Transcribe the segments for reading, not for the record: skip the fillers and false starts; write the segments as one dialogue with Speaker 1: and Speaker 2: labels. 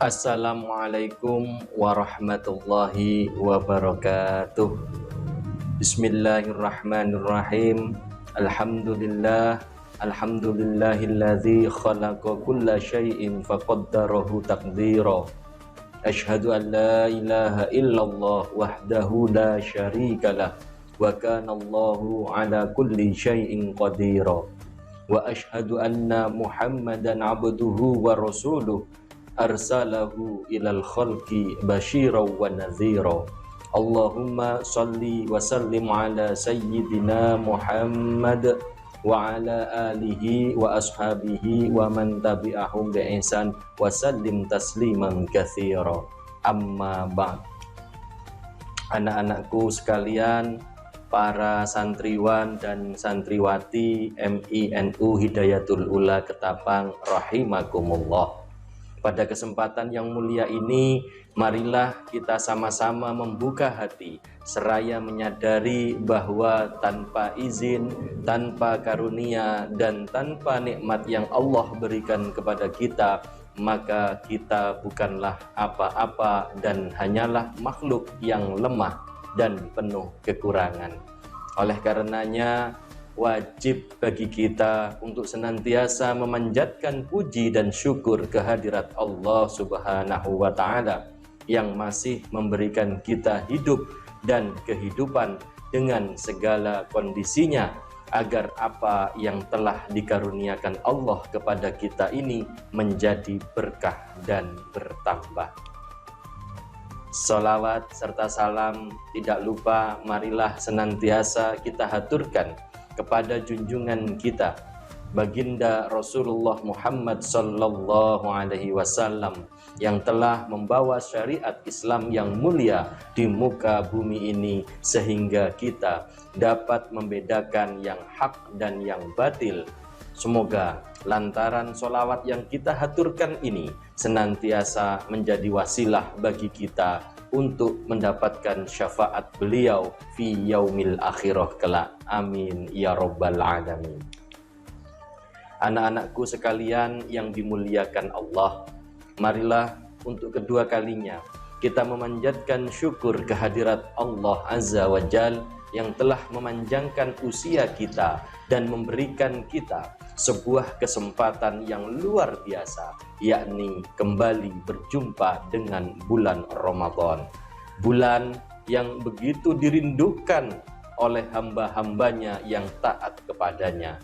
Speaker 1: Assalamualaikum warahmatullahi wabarakatuh. Bismillahirrahmanirrahim. Alhamdulillahilladzi khalaqa kulla syai'in faqaddarahu taqdira. Asyhadu an la ilaha illallah wahdahu la syarikalah wa kana Allahu ala kulli syai'in qadira. Wa asyhadu anna Muhammadan abduhu wa rasuluh arsalahu ilal khalqi basyiran wa nadhira. Allahumma salli wa sallim ala sayyidina Muhammad wa ala alihi wa ashabihi wa man tabi'ahum bi ihsan wa sallim tasliman katsira. Amma ba'd. Anak-anakku sekalian, para santriwan dan santriwati MINU Hidayatul Ula Ketapang rahimakumullah. Pada kesempatan yang mulia ini, marilah kita sama-sama membuka hati, seraya menyadari bahwa tanpa izin, tanpa karunia, dan tanpa nikmat yang Allah berikan kepada kita, maka kita bukanlah apa-apa dan hanyalah makhluk yang lemah dan penuh kekurangan. Oleh karenanya, wajib bagi kita untuk senantiasa memanjatkan puji dan syukur kehadirat Allah Subhanahu wa Ta'ala yang masih memberikan kita hidup dan kehidupan dengan segala kondisinya, agar apa yang telah dikaruniakan Allah kepada kita ini menjadi berkah dan bertambah. Salawat serta salam tidak lupa marilah senantiasa kita haturkan kepada junjungan kita Baginda Rasulullah Muhammad sallallahu alaihi wasallam yang telah membawa syariat Islam yang mulia di muka bumi ini, sehingga kita dapat membedakan yang hak dan yang batil. Semoga lantaran solawat yang kita haturkan ini senantiasa menjadi wasilah bagi kita untuk mendapatkan syafaat beliau fi yaumil akhirah kelak. Amin ya rabbal alamin. Anak-anakku sekalian yang dimuliakan Allah, marilah untuk kedua kalinya kita memanjatkan syukur kehadirat Allah Azza wa Jal yang telah memanjangkan usia kita dan memberikan kita sebuah kesempatan yang luar biasa, yakni kembali berjumpa dengan bulan Ramadan, bulan yang begitu dirindukan oleh hamba-hambanya yang taat kepadanya,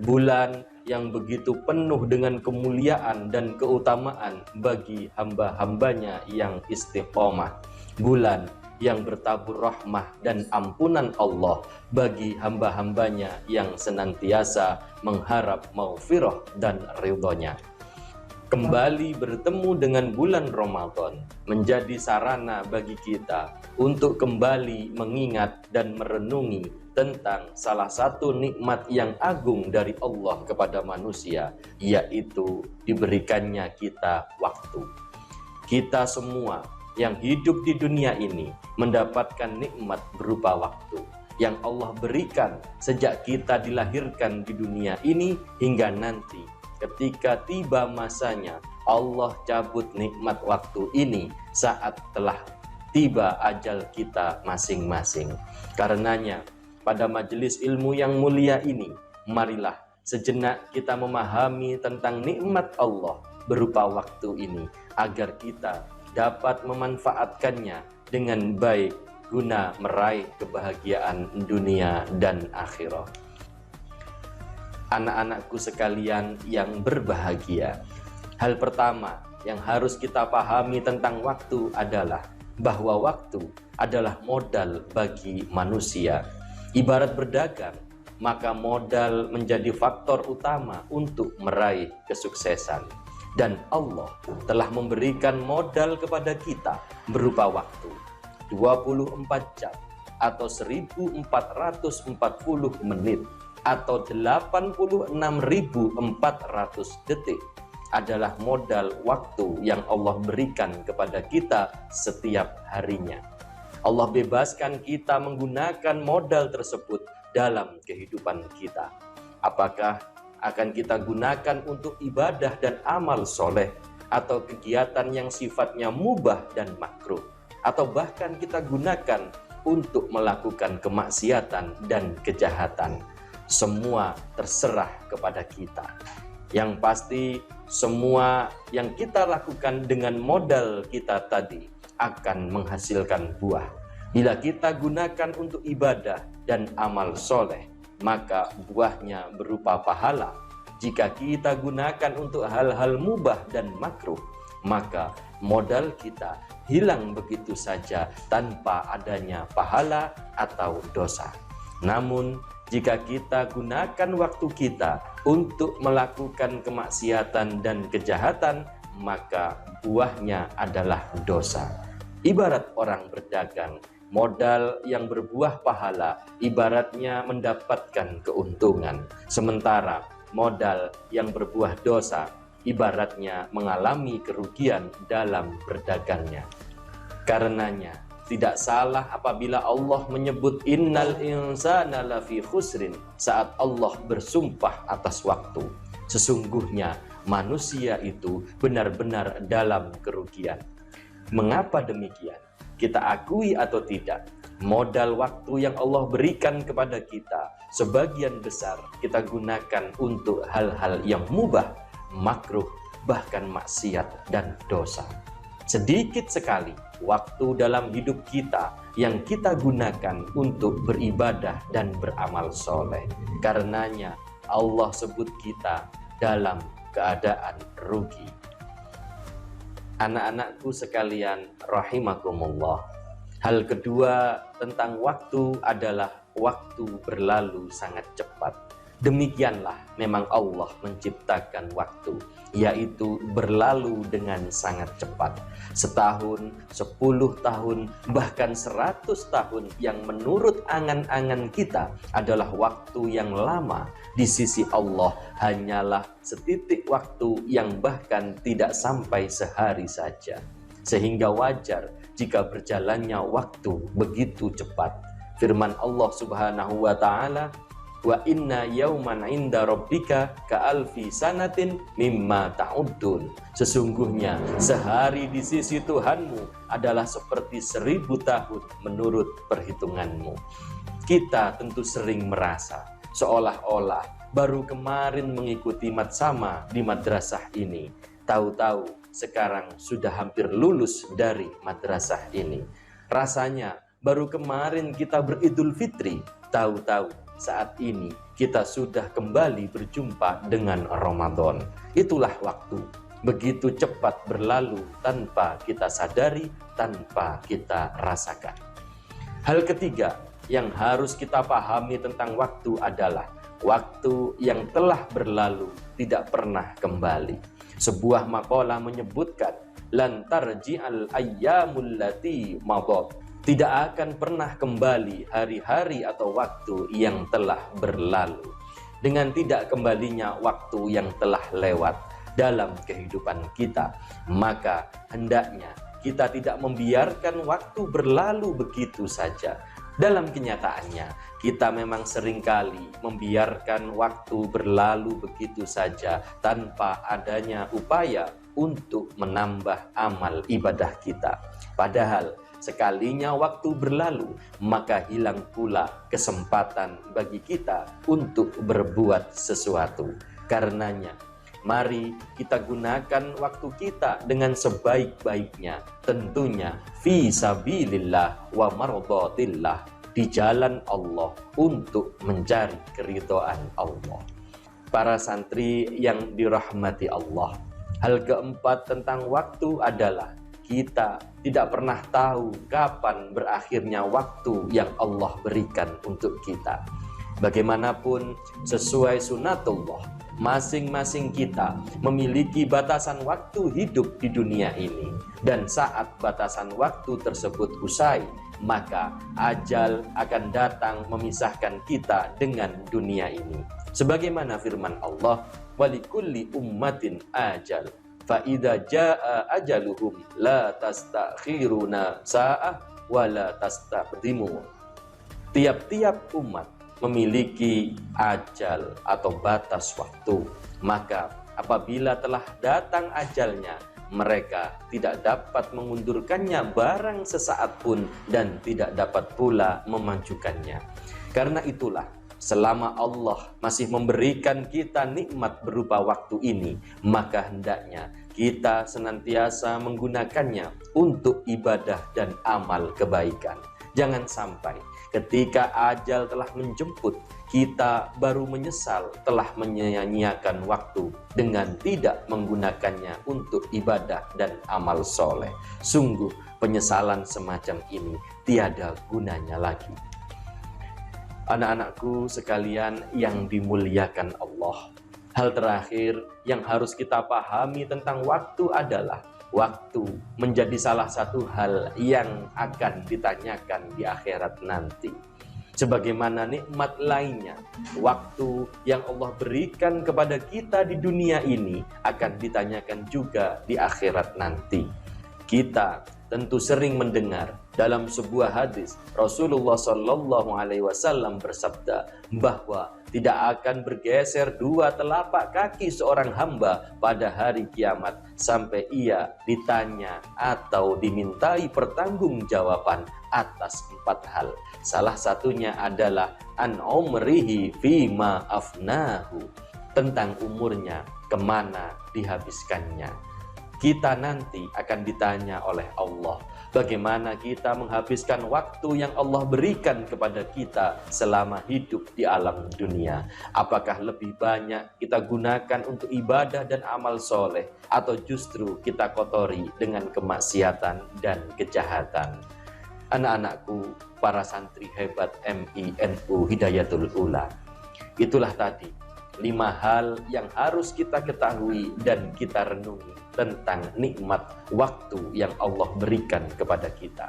Speaker 1: bulan yang begitu penuh dengan kemuliaan dan keutamaan bagi hamba-hambanya yang istiqomah, bulan yang bertabur rahmah dan ampunan Allah bagi hamba-hambanya yang senantiasa mengharap maghfirah dan ridhonya. Kembali bertemu dengan bulan Ramadan menjadi sarana bagi kita untuk kembali mengingat dan merenungi tentang salah satu nikmat yang agung dari Allah kepada manusia, yaitu diberikannya kita waktu. Kita semua yang hidup di dunia ini mendapatkan nikmat berupa waktu yang Allah berikan sejak kita dilahirkan di dunia ini hingga nanti ketika tiba masanya Allah cabut nikmat waktu ini saat telah tiba ajal kita masing-masing. Karenanya pada majelis ilmu yang mulia ini, marilah sejenak kita memahami tentang nikmat Allah berupa waktu ini agar kita dapat memanfaatkannya dengan baik guna meraih kebahagiaan dunia dan akhirat. Anak-anakku sekalian yang berbahagia, hal pertama yang harus kita pahami tentang waktu adalah bahwa waktu adalah modal bagi manusia. Ibarat berdagang, maka modal menjadi faktor utama untuk meraih kesuksesan. Dan Allah telah memberikan modal kepada kita berupa waktu 24 jam atau 1440 menit atau 86.400 detik adalah modal waktu yang Allah berikan kepada kita setiap harinya. Allah bebaskan kita menggunakan modal tersebut dalam kehidupan kita. Apakah akan kita gunakan untuk ibadah dan amal soleh, atau kegiatan yang sifatnya mubah dan makruh, atau bahkan kita gunakan untuk melakukan kemaksiatan dan kejahatan. Semua terserah kepada kita. Yang pasti semua yang kita lakukan dengan modal kita tadi akan menghasilkan buah. Bila kita gunakan untuk ibadah dan amal soleh, maka buahnya berupa pahala. Jika kita gunakan untuk hal-hal mubah dan makruh, maka modal kita hilang begitu saja tanpa adanya pahala atau dosa. Namun, jika kita gunakan waktu kita untuk melakukan kemaksiatan dan kejahatan, maka buahnya adalah dosa. Ibarat orang berdagang, modal yang berbuah pahala ibaratnya mendapatkan keuntungan, sementara modal yang berbuah dosa ibaratnya mengalami kerugian dalam berdagangnya. Karenanya tidak salah apabila Allah menyebut innal insana lafi khusrin saat Allah bersumpah atas waktu. Sesungguhnya manusia itu benar-benar dalam kerugian. Mengapa demikian? Kita akui atau tidak, modal waktu yang Allah berikan kepada kita sebagian besar kita gunakan untuk hal-hal yang mubah, makruh, bahkan maksiat dan dosa. Sedikit sekali waktu dalam hidup kita yang kita gunakan untuk beribadah dan beramal soleh. Karenanya Allah sebut kita dalam keadaan rugi. Anak-anakku sekalian rahimakumullah. Hal kedua tentang waktu adalah waktu berlalu sangat cepat. Demikianlah memang Allah menciptakan waktu, yaitu berlalu dengan sangat cepat. Setahun, 10 tahun, bahkan 100 tahun yang menurut angan-angan kita adalah waktu yang lama. Di sisi Allah hanyalah setitik waktu yang bahkan tidak sampai sehari saja. Sehingga wajar jika berjalannya waktu begitu cepat. Firman Allah Subhanahu wa Ta'ala, wa inna yauman inda rabbika ka'alfi sanatin mimma ta'uddun. Sesungguhnya sehari di sisi Tuhanmu adalah seperti 1000 tahun menurut perhitunganmu. Kita tentu sering merasa seolah-olah baru kemarin mengikuti matsama di madrasah ini. Tahu-tahu sekarang sudah hampir lulus dari madrasah ini. Rasanya baru kemarin kita beridul fitri. Tahu-tahu saat ini kita sudah kembali berjumpa dengan Ramadan. Itulah waktu, begitu cepat berlalu tanpa kita sadari, tanpa kita rasakan. Hal ketiga yang harus kita pahami tentang waktu adalah waktu yang telah berlalu tidak pernah kembali. Sebuah makalah menyebutkan lan tarji'al ayyamul lati madat. Tidak akan pernah kembali hari-hari atau waktu yang telah berlalu. Dengan tidak kembalinya waktu yang telah lewat dalam kehidupan kita, maka hendaknya kita tidak membiarkan waktu berlalu begitu saja. Dalam kenyataannya, kita memang seringkali membiarkan waktu berlalu begitu saja tanpa adanya upaya untuk menambah amal ibadah kita. Padahal sekalinya waktu berlalu, maka hilang pula kesempatan bagi kita untuk berbuat sesuatu. Karenanya, mari kita gunakan waktu kita dengan sebaik-baiknya. Tentunya, fi sabilillah wa mardatillah, di jalan Allah untuk mencari keridhaan Allah. Para santri yang dirahmati Allah, hal keempat tentang waktu adalah kita tidak pernah tahu kapan berakhirnya waktu yang Allah berikan untuk kita. Bagaimanapun sesuai sunatullah, masing-masing kita memiliki batasan waktu hidup di dunia ini. Dan saat batasan waktu tersebut usai, maka ajal akan datang memisahkan kita dengan dunia ini. Sebagaimana firman Allah, walikulli ummatin ajal. Fa'idha ja'a ajaluhum la tastakhiruna sa'ah wa la tastaqdimun. Tiap-tiap umat memiliki ajal atau batas waktu. Maka apabila telah datang ajalnya, mereka tidak dapat mengundurkannya barang sesaat pun dan tidak dapat pula memajukannya. Karena itulah, selama Allah masih memberikan kita nikmat berupa waktu ini, maka hendaknya kita senantiasa menggunakannya untuk ibadah dan amal kebaikan. Jangan sampai ketika ajal telah menjemput, kita baru menyesal telah menyia-nyiakan waktu dengan tidak menggunakannya untuk ibadah dan amal soleh. Sungguh penyesalan semacam ini tiada gunanya lagi. Anak-anakku sekalian yang dimuliakan Allah, hal terakhir yang harus kita pahami tentang waktu adalah waktu menjadi salah satu hal yang akan ditanyakan di akhirat nanti. Sebagaimana nikmat lainnya, waktu yang Allah berikan kepada kita di dunia ini akan ditanyakan juga di akhirat nanti. Kita tentu sering mendengar dalam sebuah hadis Rasulullah SAW bersabda bahwa tidak akan bergeser dua telapak kaki seorang hamba pada hari kiamat sampai ia ditanya atau dimintai pertanggungjawaban atas 4 hal. Salah satunya adalah an umrihi fima afnahu, tentang umurnya, kemana dihabiskannya. Kita nanti akan ditanya oleh Allah bagaimana kita menghabiskan waktu yang Allah berikan kepada kita selama hidup di alam dunia. Apakah lebih banyak kita gunakan untuk ibadah dan amal soleh, atau justru kita kotori dengan kemaksiatan dan kejahatan? Anak-anakku, para santri hebat MINU Hidayatul Ula, itulah tadi 5 hal yang harus kita ketahui dan kita renungi tentang nikmat waktu yang Allah berikan kepada kita.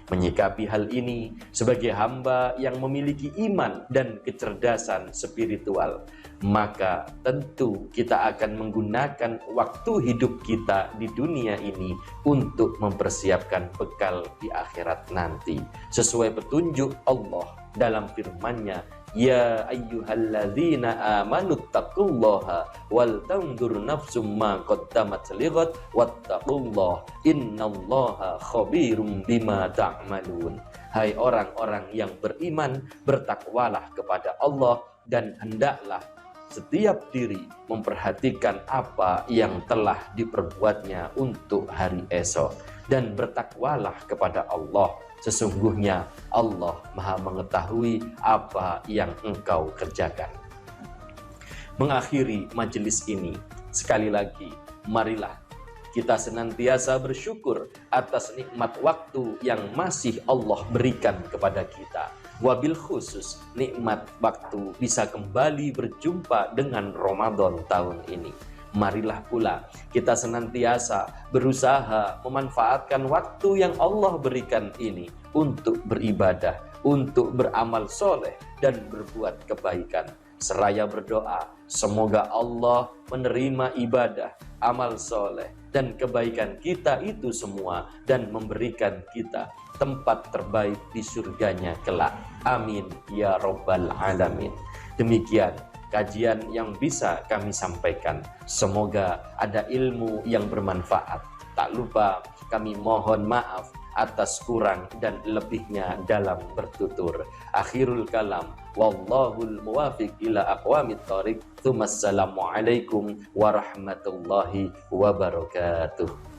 Speaker 1: Menyikapi hal ini sebagai hamba yang memiliki iman dan kecerdasan spiritual, maka tentu kita akan menggunakan waktu hidup kita di dunia ini untuk mempersiapkan bekal di akhirat nanti, sesuai petunjuk Allah dalam firman-Nya, ya ayyuhalladzina amanu taqullaha wal tanzur nafsum ma qaddamat lighat wattaqullaha innallaha khabirum bima ta'malun. Hai orang-orang yang beriman, bertakwalah kepada Allah dan hendaklah setiap diri memperhatikan apa yang telah diperbuatnya untuk hari esok, dan bertakwalah kepada Allah. Sesungguhnya Allah Maha mengetahui apa yang engkau kerjakan. Mengakhiri majelis ini, sekali lagi, marilah kita senantiasa bersyukur atas nikmat waktu yang masih Allah berikan kepada kita. Wabil khusus nikmat waktu bisa kembali berjumpa dengan Ramadan tahun ini. Marilah pula kita senantiasa berusaha memanfaatkan waktu yang Allah berikan ini untuk beribadah, untuk beramal soleh dan berbuat kebaikan. Seraya berdoa, semoga Allah menerima ibadah, amal soleh dan kebaikan kita itu semua dan memberikan kita tempat terbaik di surganya kelak. Amin ya Rabbal Alamin. Demikian kajian yang bisa kami sampaikan. Semoga ada ilmu yang bermanfaat. Tak lupa kami mohon maaf atas kurang dan lebihnya dalam bertutur. Akhirul kalam, wallahul muwafiq ila aqwamit thoriq. Assalamualaikum warahmatullahi wabarakatuh.